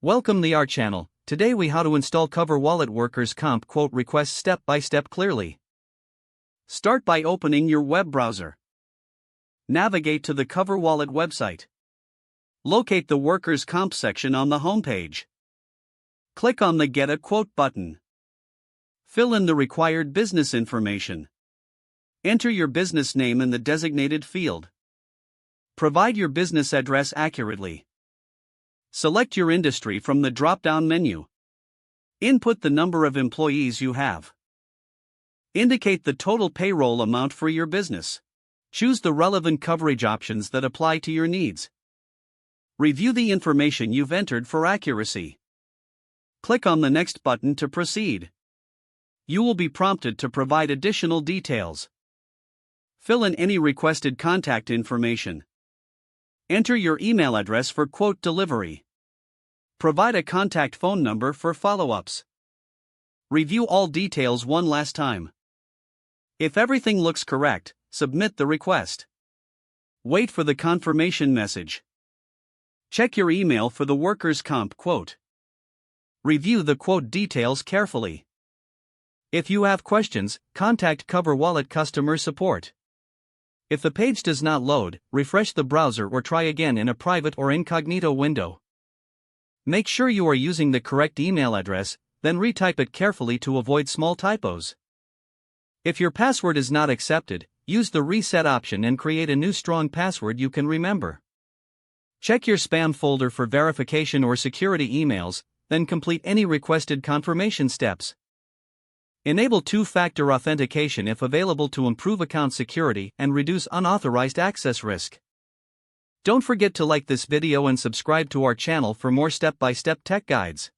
Welcome to our channel. Today we how to install CoverWallet workers comp quote request step by step clearly. Start by opening your web browser. Navigate to the CoverWallet website. Locate the workers comp section on the homepage. Click on the Get a Quote button. Fill in the required business information. Enter your business name in the designated field. Provide your business address accurately. Select your industry from the drop-down menu. Input the number of employees you have. Indicate the total payroll amount for your business. Choose the relevant coverage options that apply to your needs. Review the information you've entered for accuracy. Click on the Next button to proceed. You will be prompted to provide additional details. Fill in any requested contact information. Enter your email address for quote delivery. Provide a contact phone number for follow-ups. Review all details one last time. If everything looks correct, submit the request. Wait for the confirmation message. Check your email for the workers' comp quote. Review the quote details carefully. If you have questions, contact CoverWallet customer support. If the page does not load, refresh the browser or try again in a private or incognito window. Make sure you are using the correct email address, then retype it carefully to avoid small typos. If your password is not accepted, use the reset option and create a new strong password you can remember. Check your spam folder for verification or security emails, then complete any requested confirmation steps. Enable two-factor authentication if available to improve account security and reduce unauthorized access risk. Don't forget to like this video and subscribe to our channel for more step-by-step tech guides.